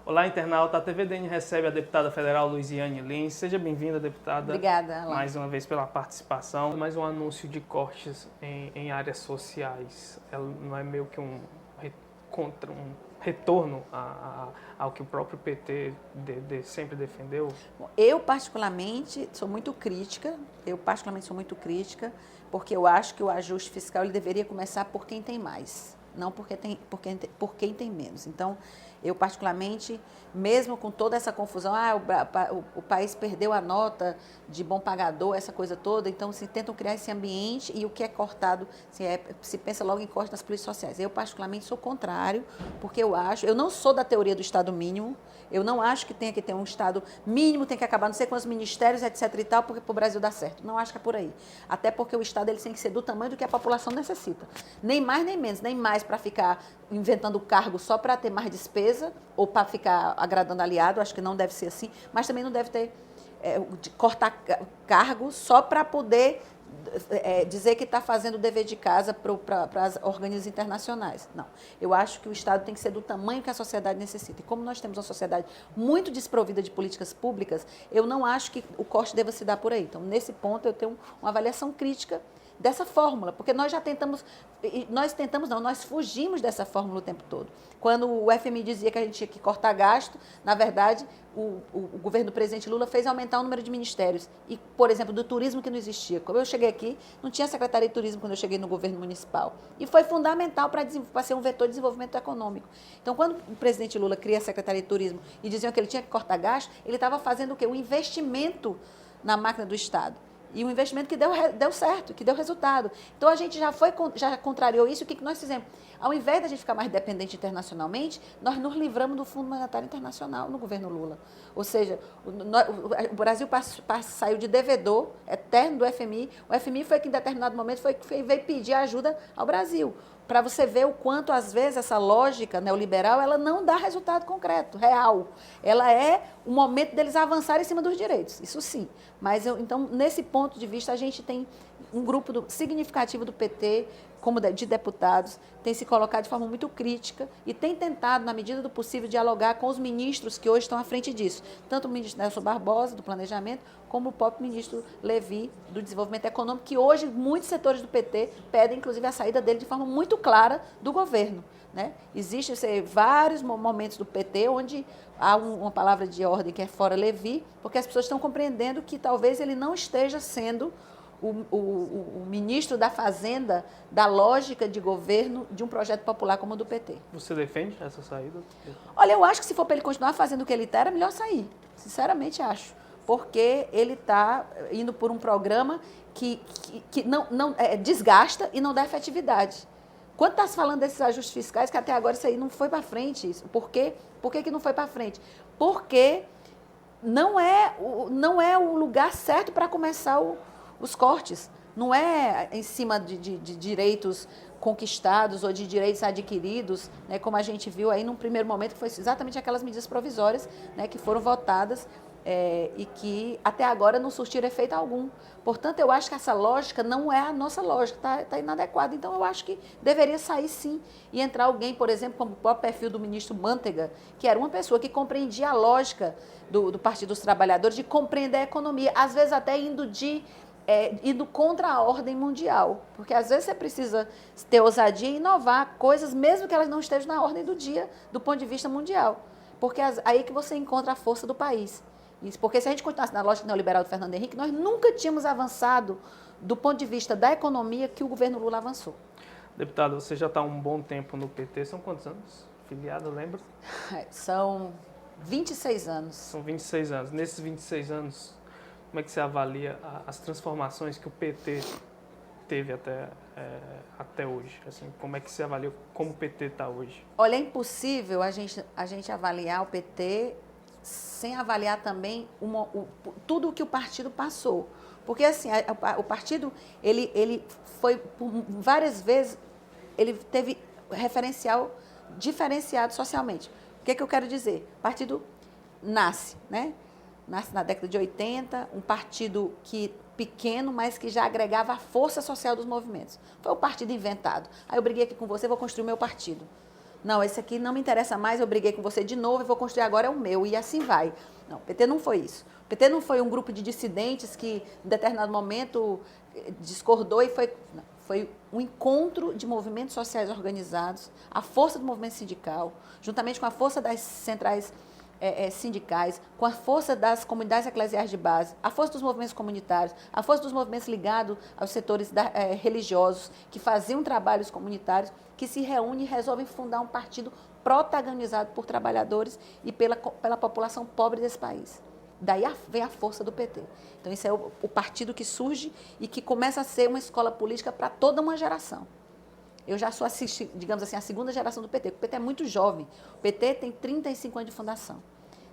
Olá, internauta. A TVDN recebe a deputada federal Luiziane Lins. Seja bem-vinda, deputada. Obrigada, Alain. Mais uma vez pela participação. Mais um anúncio de cortes em áreas sociais. Ela não é meio que um retorno ao que o próprio PT sempre defendeu? Bom, eu particularmente sou muito crítica, porque eu acho que o ajuste fiscal ele deveria começar por quem tem mais, não por quem tem menos. Então, eu particularmente, mesmo com toda essa confusão, o país perdeu a nota de bom pagador, essa coisa toda, então se tentam criar esse ambiente e o que é cortado, se pensa logo em corte nas políticas sociais. Eu particularmente sou contrário, porque eu não sou da teoria do Estado mínimo, eu não acho que tenha que ter um Estado mínimo, tem que acabar não sei quantos ministérios, etc e tal, porque para o Brasil dar certo. Não acho que é por aí. Até porque o Estado ele tem que ser do tamanho do que a população necessita. Nem mais nem menos, nem mais para ficar inventando cargo só para ter mais despesa ou para ficar agradando aliado, acho que não deve ser assim, mas também não deve ter de cortar cargo só para poder dizer que está fazendo o dever de casa para os organismos internacionais. Não. Eu acho que o Estado tem que ser do tamanho que a sociedade necessita. E como nós temos uma sociedade muito desprovida de políticas públicas, eu não acho que o corte deva se dar por aí. Então, nesse ponto, eu tenho uma avaliação crítica dessa fórmula, porque nós nós fugimos dessa fórmula o tempo todo. Quando o FMI dizia que a gente tinha que cortar gasto, na verdade, o governo do presidente Lula fez aumentar o número de ministérios. E, por exemplo, do turismo que não existia. Quando eu cheguei aqui, não tinha Secretaria de Turismo quando eu cheguei no governo municipal. E foi fundamental para ser um vetor de desenvolvimento econômico. Então, quando o presidente Lula cria a Secretaria de Turismo e diziam que ele tinha que cortar gasto, ele estava fazendo o quê? Um investimento na máquina do Estado. E um investimento que deu certo, que deu resultado. Então, a gente já contrariou isso. O que nós fizemos? Ao invés de a gente ficar mais dependente internacionalmente, nós nos livramos do Fundo Monetário Internacional no governo Lula. Ou seja, o Brasil saiu de devedor eterno do FMI. O FMI foi que, em determinado momento, veio pedir ajuda ao Brasil. Para você ver o quanto, às vezes, essa lógica neoliberal, ela não dá resultado concreto, real. Ela é o momento deles avançarem em cima dos direitos, isso sim. Mas, então, nesse ponto de vista, a gente tem um grupo significativo do PT, como de deputados, tem se colocado de forma muito crítica e tem tentado, na medida do possível, dialogar com os ministros que hoje estão à frente disso. Tanto o ministro Nelson Barbosa, do Planejamento, como o próprio ministro Levi, do Desenvolvimento Econômico, que hoje muitos setores do PT pedem, inclusive, a saída dele de forma muito clara do governo. Né? Existem vários momentos do PT onde há uma palavra de ordem que é fora Levi, porque as pessoas estão compreendendo que talvez ele não esteja sendo o ministro da Fazenda da lógica de governo de um projeto popular como o do PT. Você defende essa saída? Olha, eu acho que se for para ele continuar fazendo o que ele está, era melhor sair. Sinceramente, acho. Porque ele está indo por um programa que não desgasta e não dá efetividade. Quando está se falando desses ajustes fiscais, que até agora isso aí não foi para frente. Por quê? Por que não foi para frente? Porque não é o lugar certo para começar os cortes. Não é em cima de direitos conquistados ou de direitos adquiridos, né, como a gente viu aí num primeiro momento, que foi exatamente aquelas medidas provisórias, né, que foram votadas e que até agora não surtiram efeito algum. Portanto, eu acho que essa lógica não é a nossa lógica, está inadequada. Então, eu acho que deveria sair sim e entrar alguém, por exemplo, como o próprio perfil do ministro Mantega, que era uma pessoa que compreendia a lógica do Partido dos Trabalhadores, de compreender a economia, às vezes até indo contra a ordem mundial, porque às vezes você precisa ter ousadia e inovar coisas, mesmo que elas não estejam na ordem do dia, do ponto de vista mundial, porque aí que você encontra a força do país. Porque se a gente continuasse na lógica neoliberal do Fernando Henrique, nós nunca tínhamos avançado do ponto de vista da economia que o governo Lula avançou. Deputada, você já está há um bom tempo no PT, são quantos anos? Filiada, lembra? São 26 anos. São 26 anos. Nesses 26 anos, como é que você avalia as transformações que o PT teve até hoje? Assim, como é que você avalia como o PT está hoje? Olha, é impossível a gente avaliar o PT sem avaliar também tudo o que o partido passou. Porque, assim, o partido, ele foi, por várias vezes, ele teve referencial diferenciado socialmente. O que eu quero dizer? O partido nasce, né? Nasce na década de 80, um partido pequeno, mas que já agregava a força social dos movimentos. Foi o partido inventado. Aí eu briguei aqui com você, vou construir o meu partido. não, esse aqui não me interessa mais, eu briguei com você de novo e vou construir agora é o meu, e assim vai. Não, o PT não foi isso. O PT não foi um grupo de dissidentes que, em determinado momento, discordou e foi... Não, foi um encontro de movimentos sociais organizados, a força do movimento sindical, juntamente com a força das centrais sindicais, com a força das comunidades eclesiais de base, a força dos movimentos comunitários, a força dos movimentos ligados aos setores religiosos, que faziam trabalhos comunitários, que se reúnem e resolvem fundar um partido protagonizado por trabalhadores e pela população pobre desse país. Daí vem a força do PT. Então, isso é o partido que surge e que começa a ser uma escola política para toda uma geração. Eu já sou, digamos assim, a segunda geração do PT. O PT é muito jovem. O PT tem 35 anos de fundação.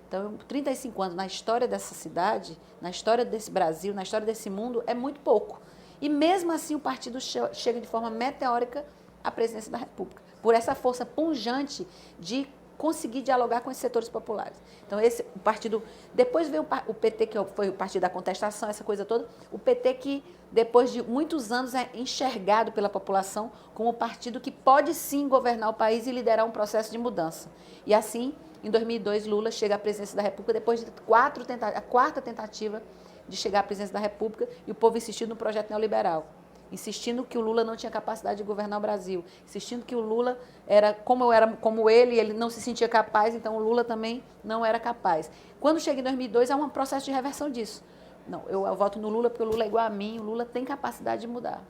Então, 35 anos na história dessa cidade, na história desse Brasil, na história desse mundo, é muito pouco. E mesmo assim o partido chega de forma meteórica à presidência da República, por essa força pungente de conseguir dialogar com esses setores populares. Então, o partido... Depois veio o PT, que foi o partido da contestação, essa coisa toda. O PT que, depois de muitos anos, é enxergado pela população como o partido que pode, sim, governar o país e liderar um processo de mudança. E, assim, em 2002, Lula chega à presidência da República, depois de a quarta tentativa de chegar à presidência da República, e o povo insistindo no projeto neoliberal. Insistindo que o Lula não tinha capacidade de governar o Brasil, insistindo que o Lula era como ele não se sentia capaz, então o Lula também não era capaz. Quando chega em 2002, há um processo de reversão disso. Não, eu voto no Lula porque o Lula é igual a mim, o Lula tem capacidade de mudar.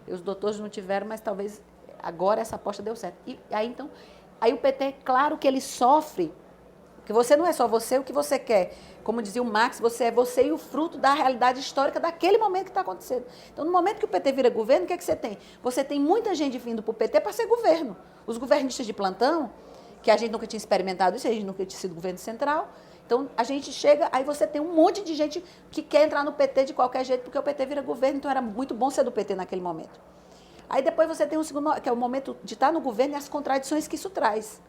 Os doutores não tiveram, mas talvez agora essa aposta deu certo. E aí o PT, claro que ele sofre, porque você não é só você o que você quer. Como dizia o Marx, você é você e o fruto da realidade histórica daquele momento que está acontecendo. Então, no momento que o PT vira governo, o que é que você tem? Você tem muita gente vindo para o PT para ser governo. Os governistas de plantão, que a gente nunca tinha experimentado isso, a gente nunca tinha sido governo central. Então, a gente chega, aí você tem um monte de gente que quer entrar no PT de qualquer jeito, porque o PT vira governo, então era muito bom ser do PT naquele momento. Aí depois você tem um segundo, que é o momento de estar no governo e as contradições que isso traz.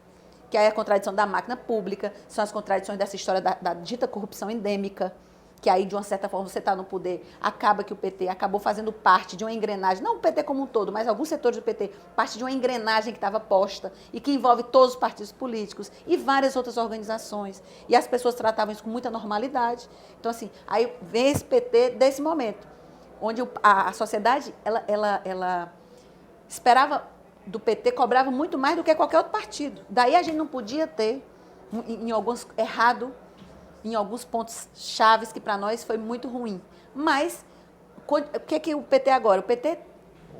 Que é a contradição da máquina pública, são as contradições dessa história da dita corrupção endêmica, que aí, de uma certa forma, você está no poder, acaba que o PT acabou fazendo parte de uma engrenagem, não o PT como um todo, mas alguns setores do PT, parte de uma engrenagem que estava posta e que envolve todos os partidos políticos e várias outras organizações. E as pessoas tratavam isso com muita normalidade. Então, assim, aí vem esse PT desse momento, onde a sociedade, ela esperava do PT, cobrava muito mais do que qualquer outro partido. Daí a gente não podia ter, errado em alguns pontos chaves que para nós foi muito ruim. Mas o que é o PT agora? O PT é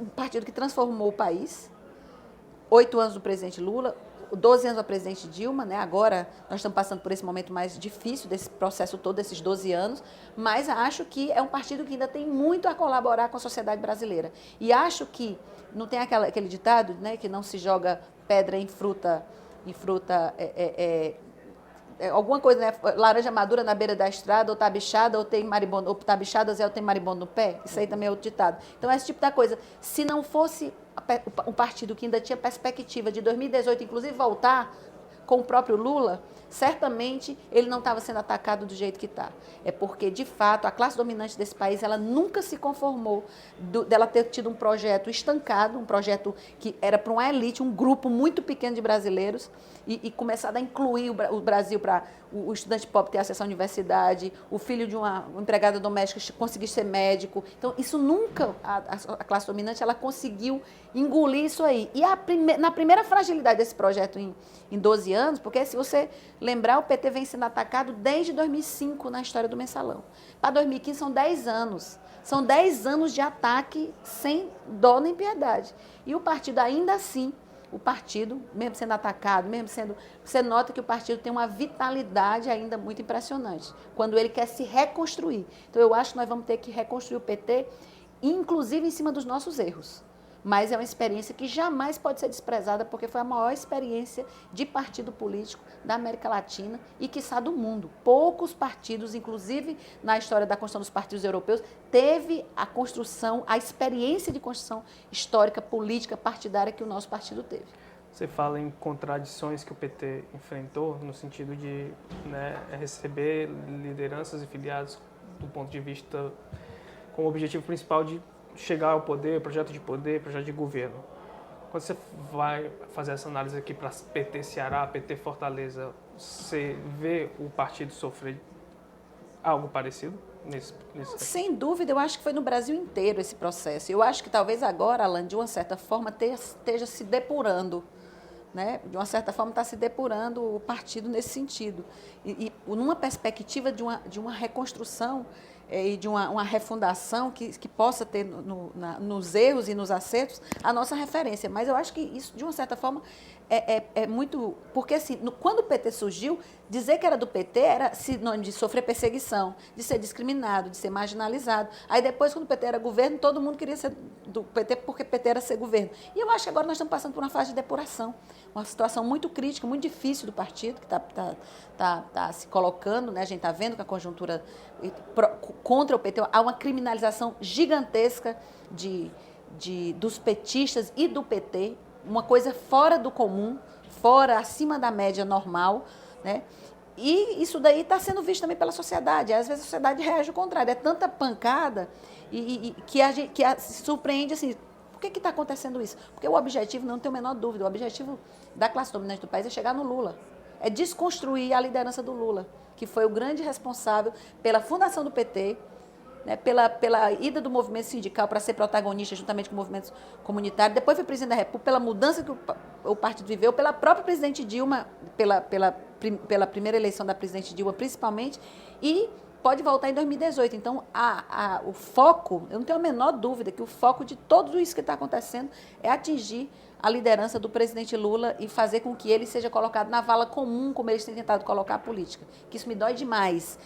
um partido que transformou o país, 8 anos do presidente Lula, 12 anos do presidente Dilma, né? Agora nós estamos passando por esse momento mais difícil desse processo todo, desses 12 anos, mas acho que é um partido que ainda tem muito a colaborar com a sociedade brasileira. E acho que, não tem aquele ditado, né, que não se joga pedra em fruta alguma coisa, né? Laranja madura na beira da estrada, ou tá bichada, ou tem maribondo, ou tá bichada, Zé, ou tem maribondo no pé. Isso aí também é outro ditado. Então, esse tipo de coisa. Se não fosse um partido que ainda tinha perspectiva de 2018, inclusive, voltar com o próprio Lula, certamente ele não estava sendo atacado do jeito que está. É porque, de fato, a classe dominante desse país, ela nunca se conformou dela ter tido um projeto estancado, um projeto que era para uma elite, um grupo muito pequeno de brasileiros, e começar a incluir o Brasil para o estudante pobre ter acesso à universidade, o filho de uma empregada doméstica conseguir ser médico. Então, isso nunca, a classe dominante, ela conseguiu engolir isso aí. E na primeira fragilidade desse projeto em 12 anos, porque se você lembrar, o PT vem sendo atacado desde 2005 na história do Mensalão. Para 2015 são 10 anos. São 10 anos de ataque sem dó nem piedade. E o partido ainda assim, o partido, mesmo sendo atacado, mesmo sendo... Você nota que o partido tem uma vitalidade ainda muito impressionante, quando ele quer se reconstruir. Então, eu acho que nós vamos ter que reconstruir o PT, inclusive em cima dos nossos erros. Mas é uma experiência que jamais pode ser desprezada, porque foi a maior experiência de partido político da América Latina e, quiçá, do mundo. Poucos partidos, inclusive na história da construção dos partidos europeus, teve a construção, a experiência de construção histórica, política, partidária que o nosso partido teve. Você fala em contradições que o PT enfrentou, no sentido de, né, receber lideranças e filiados do ponto de vista com o objetivo principal de chegar ao poder, projeto de governo. Quando você vai fazer essa análise aqui para PT Ceará, PT Fortaleza, você vê o partido sofrer algo parecido nesse... Sem dúvida, eu acho que foi no Brasil inteiro esse processo. Eu acho que talvez agora, Alan, de uma certa forma, esteja se depurando. Né? De uma certa forma, está se depurando o partido nesse sentido. E numa perspectiva de uma reconstrução e de uma refundação que possa ter nos erros e nos acertos a nossa referência. Mas eu acho que isso, de uma certa forma, é muito... Porque, assim, quando o PT surgiu, dizer que era do PT era sinônimo de sofrer perseguição, de ser discriminado, de ser marginalizado. Aí depois, quando o PT era governo, todo mundo queria ser do PT porque o PT era ser governo. E eu acho que agora nós estamos passando por uma fase de depuração, uma situação muito crítica, muito difícil do partido, que está se colocando, né? A gente está vendo que a conjuntura contra o PT, há uma criminalização gigantesca dos petistas e do PT, uma coisa fora do comum, acima da média normal, né? E isso daí está sendo visto também pela sociedade. Às vezes a sociedade reage ao contrário. É tanta pancada que se surpreende assim. Por que está acontecendo isso? Porque o objetivo, não tenho a menor dúvida, o objetivo da classe dominante do país é chegar no Lula. É desconstruir a liderança do Lula, que foi o grande responsável pela fundação do PT, né, pela ida do movimento sindical para ser protagonista juntamente com o movimento comunitário, depois foi presidente da República, pela mudança que o partido viveu, pela própria presidente Dilma, pela primeira eleição da presidente Dilma principalmente, e pode voltar em 2018. Então, o foco, eu não tenho a menor dúvida que o foco de tudo isso que está acontecendo é atingir a liderança do presidente Lula e fazer com que ele seja colocado na vala comum, como eles têm tentado colocar a política. Que isso me dói demais.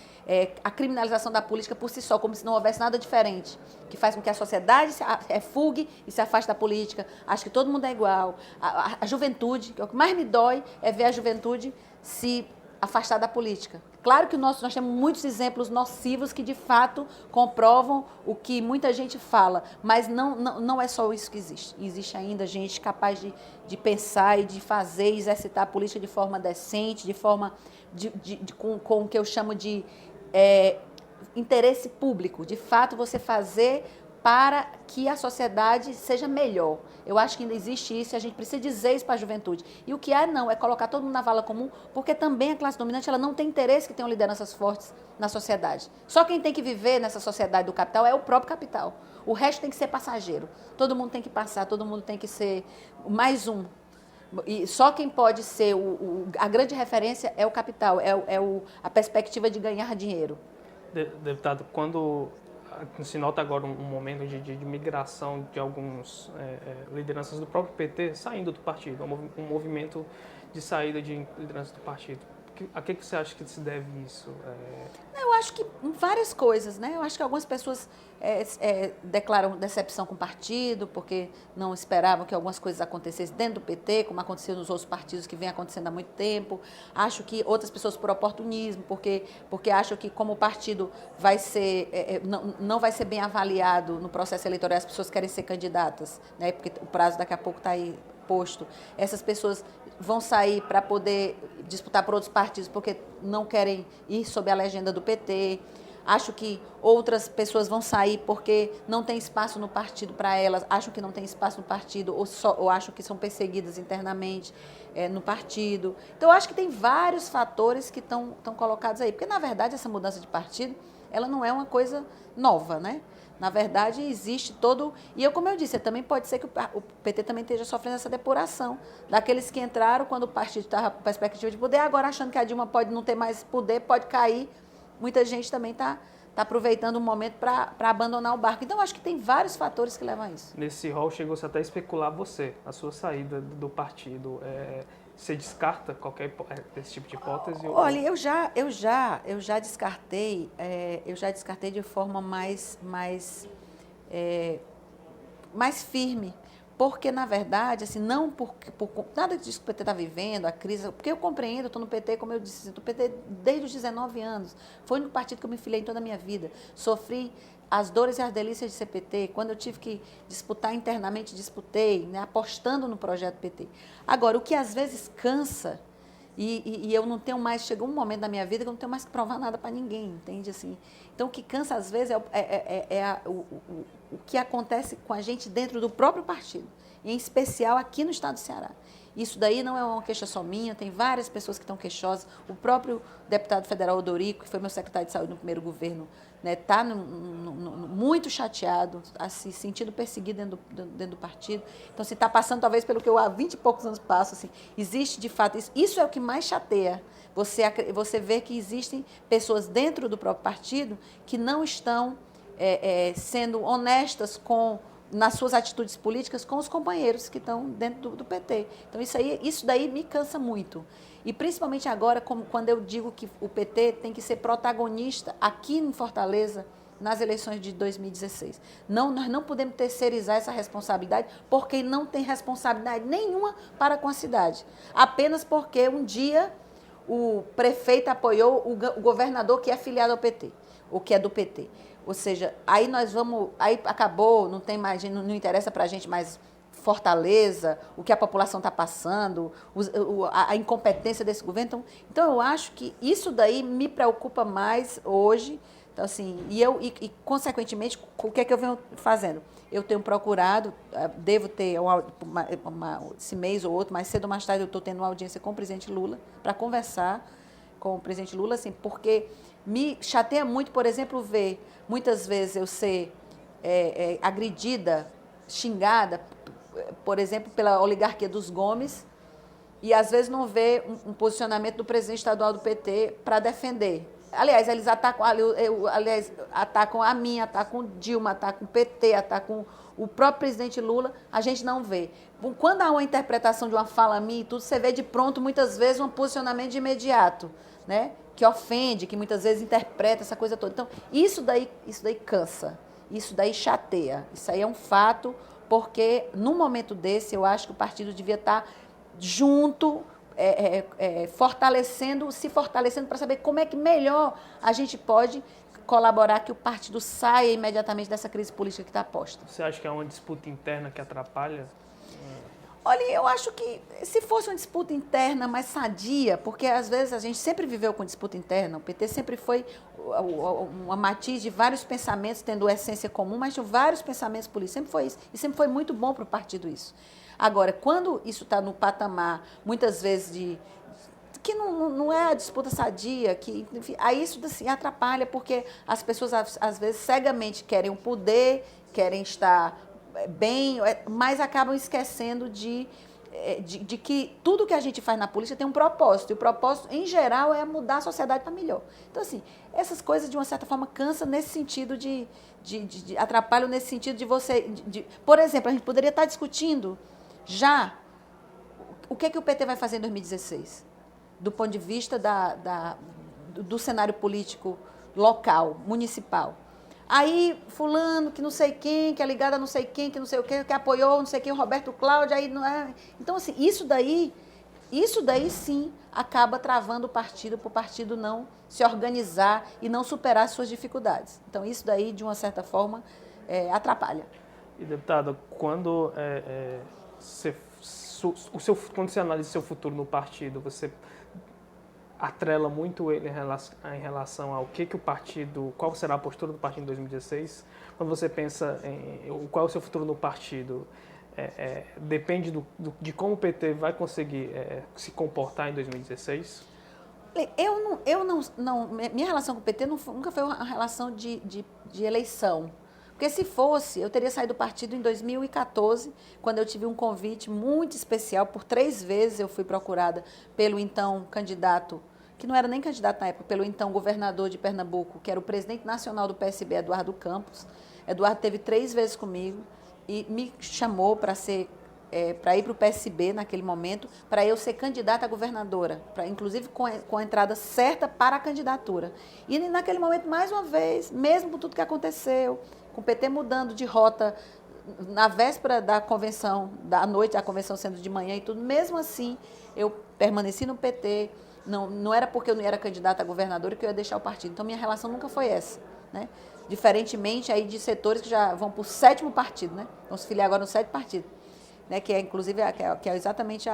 A criminalização da política por si só, como se não houvesse nada diferente, que faz com que a sociedade se refugue e se afaste da política, acha que todo mundo é igual. A juventude, o que mais me dói é ver a juventude se afastar da política. Claro que nós temos muitos exemplos nocivos que, de fato, comprovam o que muita gente fala, mas não é só isso que existe. Existe ainda gente capaz de pensar e de fazer, exercitar a política de forma decente, de forma com o que eu chamo de interesse público. De fato, você fazer para que a sociedade seja melhor. Eu acho que ainda existe isso e a gente precisa dizer isso para a juventude. E o que não é colocar todo mundo na vala comum, porque também a classe dominante ela não tem interesse que tenham lideranças fortes na sociedade. Só quem tem que viver nessa sociedade do capital é o próprio capital. O resto tem que ser passageiro. Todo mundo tem que passar, todo mundo tem que ser mais um. E só quem pode ser a grande referência é o capital, a perspectiva de ganhar dinheiro. Deputado, quando se nota agora um momento de migração de alguns lideranças do próprio PT saindo do partido, um movimento de saída de liderança do partido. A que você acha que se deve isso? Eu acho que várias coisas, né? Eu acho que algumas pessoas declaram decepção com o partido, porque não esperavam que algumas coisas acontecessem dentro do PT, como aconteceu nos outros partidos que vem acontecendo há muito tempo. Acho que outras pessoas por oportunismo, porque acham que como o partido vai ser, não vai ser bem avaliado no processo eleitoral, as pessoas querem ser candidatas, né? Porque o prazo daqui a pouco está aí posto. Essas pessoas vão sair para poder disputar por outros partidos porque não querem ir sob a legenda do PT. Acho que outras pessoas vão sair porque não tem espaço no partido para elas, acham que não tem espaço no partido ou acham que são perseguidas internamente no partido. Então, eu acho que tem vários fatores que estão colocados aí. Porque, na verdade, essa mudança de partido, ela não é uma coisa nova, né? Na verdade, existe todo... E como eu disse, também pode ser que o PT também esteja sofrendo essa depuração daqueles que entraram quando o partido estava com perspectiva de poder, agora achando que a Dilma pode não ter mais poder, pode cair. Muita gente também está aproveitando o momento para abandonar o barco. Então, acho que tem vários fatores que levam a isso. Nesse rol, chegou-se até a especular a sua saída do partido. Você descarta qualquer desse tipo de hipótese? Olha, eu já descartei de forma mais firme, porque, na verdade, assim, não por nada disso que o PT está vivendo, a crise, porque eu compreendo, estou no PT, como eu disse, estou no PT desde os 19 anos, foi no partido que eu me filiei em toda a minha vida, sofri as dores e as delícias de ser PT. Quando eu tive que disputar internamente, disputei, né, apostando no projeto PT. Agora, o que às vezes cansa, e eu não tenho mais, chegou um momento da minha vida que eu não tenho mais que provar nada para ninguém, entende? Assim, então, o que cansa às vezes o que acontece com a gente dentro do próprio partido. em especial aqui no estado do Ceará. Isso daí não é uma queixa só minha, tem várias pessoas que estão queixosas. O próprio deputado federal Odorico, que foi meu secretário de saúde no primeiro governo, está muito chateado, se sentindo perseguido dentro do partido. Então, se está passando talvez pelo que eu há 20 e poucos anos passo, assim, existe de fato isso. Isso é o que mais chateia. Você vê que existem pessoas dentro do próprio partido que não estão sendo honestas nas suas atitudes políticas com os companheiros que estão dentro do PT. Então, isso daí me cansa muito. E principalmente agora, quando eu digo que o PT tem que ser protagonista aqui em Fortaleza nas eleições de 2016. Nós não podemos terceirizar essa responsabilidade, porque não tem responsabilidade nenhuma para com a cidade. Apenas porque um dia o prefeito apoiou o governador que é filiado ao PT, ou que é do PT. Ou seja, aí acabou, não tem mais, não interessa para a gente mais Fortaleza, o que a população está passando, a incompetência desse governo. Então, eu acho que isso daí me preocupa mais hoje. Então, assim, consequentemente, o que é que eu venho fazendo? Eu tenho procurado, devo ter esse mês ou outro, mais cedo ou mais tarde, eu estou tendo uma audiência com o presidente Lula para conversar com o presidente Lula, assim, porque me chateia muito, por exemplo, ver muitas vezes eu ser agredida, xingada, por exemplo, pela oligarquia dos Gomes, e às vezes não ver um posicionamento do presidente estadual do PT para defender. Aliás, eles atacam a mim, atacam o Dilma, atacam o PT, atacam o próprio presidente Lula, a gente não vê. Quando há uma interpretação de uma fala minha e tudo, você vê de pronto, muitas vezes, um posicionamento de imediato, né? Que ofende, que muitas vezes interpreta essa coisa toda. Então, isso daí cansa, isso daí chateia, isso aí é um fato, porque num momento desse, eu acho que o partido devia estar junto, se fortalecendo para saber como é que melhor a gente pode colaborar que o partido saia imediatamente dessa crise política que está posta. Você acha que é uma disputa interna que atrapalha? Olha, eu acho que se fosse uma disputa interna mais sadia, porque às vezes a gente sempre viveu com disputa interna, o PT sempre foi uma matiz de vários pensamentos, tendo essência comum, mas de vários pensamentos políticos, sempre foi isso, e sempre foi muito bom para o partido isso. Agora, quando isso está no patamar, muitas vezes, que não é a disputa sadia, enfim, aí isso assim, atrapalha, porque as pessoas, às vezes, cegamente querem o poder, querem estar bem, mas acabam esquecendo de que tudo que a gente faz na política tem um propósito, e o propósito, em geral, é mudar a sociedade para melhor. Então, assim, essas coisas, de uma certa forma, cansam nesse sentido atrapalham nesse sentido de você... Por exemplo, a gente poderia estar discutindo já o que o PT vai fazer em 2016, do ponto de vista do cenário político local, municipal. Aí, fulano, que não sei quem, que é ligado a não sei quem, que não sei o quê, que apoiou não sei quem, o Roberto Cláudio, aí não é... Então, assim, isso daí sim acaba travando o partido, para o partido não se organizar e não superar as suas dificuldades. Então, isso daí, de uma certa forma, atrapalha. E, deputada, quando quando você analisa o seu futuro no partido, você atrela muito ele em relação ao que o partido, qual será a postura do partido em 2016? Quando você pensa em qual é o seu futuro no partido, depende de como o PT vai conseguir se comportar em 2016? Minha relação com o PT nunca foi uma relação de eleição. Porque se fosse, eu teria saído do partido em 2014, quando eu tive um convite muito especial. Por 3 vezes eu fui procurada pelo então candidato, que não era nem candidato na época, pelo então governador de Pernambuco, que era o presidente nacional do PSB, Eduardo Campos. Eduardo teve 3 vezes comigo e me chamou para ir para o PSB naquele momento, para eu ser candidata a governadora, inclusive com a entrada certa para a candidatura. E naquele momento, mais uma vez, mesmo com tudo que aconteceu, com o PT mudando de rota na véspera da convenção, da noite, a convenção sendo de manhã e tudo, mesmo assim, eu permaneci no PT, não era porque eu não era candidata a governadora que eu ia deixar o partido. Então, minha relação nunca foi essa, né? Diferentemente aí de setores que já vão para o 7º partido, né? Vão se filiar agora no 7º partido, né? Que é, inclusive, que é exatamente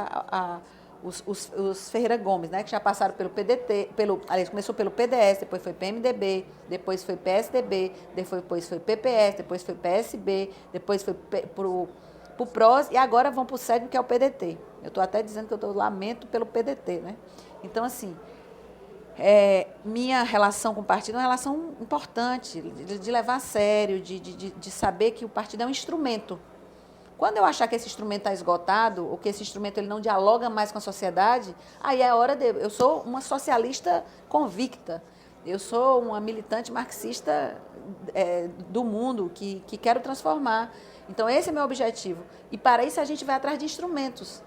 os Ferreira Gomes, né? Que já passaram pelo PDT, aliás, começou pelo PDS, depois foi PMDB, depois foi PSDB, depois foi PPS, depois foi PSB, depois foi para o PROS e agora vão para o 7º, que é o PDT. Eu estou até dizendo que eu lamento pelo PDT, né? Então, assim, minha relação com o partido é uma relação importante, de levar a sério, de saber que o partido é um instrumento. Quando eu achar que esse instrumento está esgotado, ou que esse instrumento ele não dialoga mais com a sociedade, aí é a hora de... Eu sou uma socialista convicta, eu sou uma militante marxista do mundo, que quero transformar. Então, esse é meu objetivo. E para isso a gente vai atrás de instrumentos.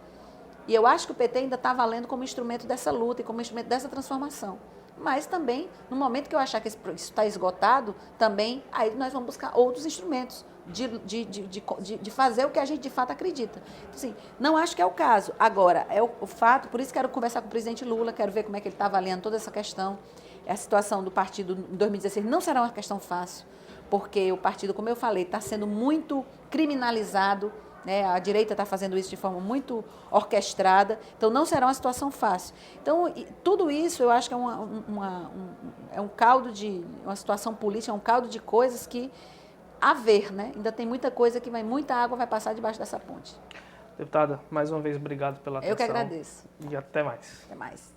E eu acho que o PT ainda está valendo como instrumento dessa luta e como instrumento dessa transformação. Mas também, no momento que eu achar que isso está esgotado, também aí nós vamos buscar outros instrumentos de fazer o que a gente de fato acredita. Então, assim, não acho que é o caso. Agora, é o fato, por isso quero conversar com o presidente Lula, quero ver como é que ele está avaliando toda essa questão. A situação do partido em 2016 não será uma questão fácil, porque o partido, como eu falei, está sendo muito criminalizado, né? A direita está fazendo isso de forma muito orquestrada, então não será uma situação fácil. Então, tudo isso eu acho que é um caldo de... uma situação política, é um caldo de coisas que a ver, né? Ainda tem muita coisa que muita água vai passar debaixo dessa ponte. Deputada, mais uma vez, obrigado pela atenção. Eu que agradeço. E até mais. Até mais.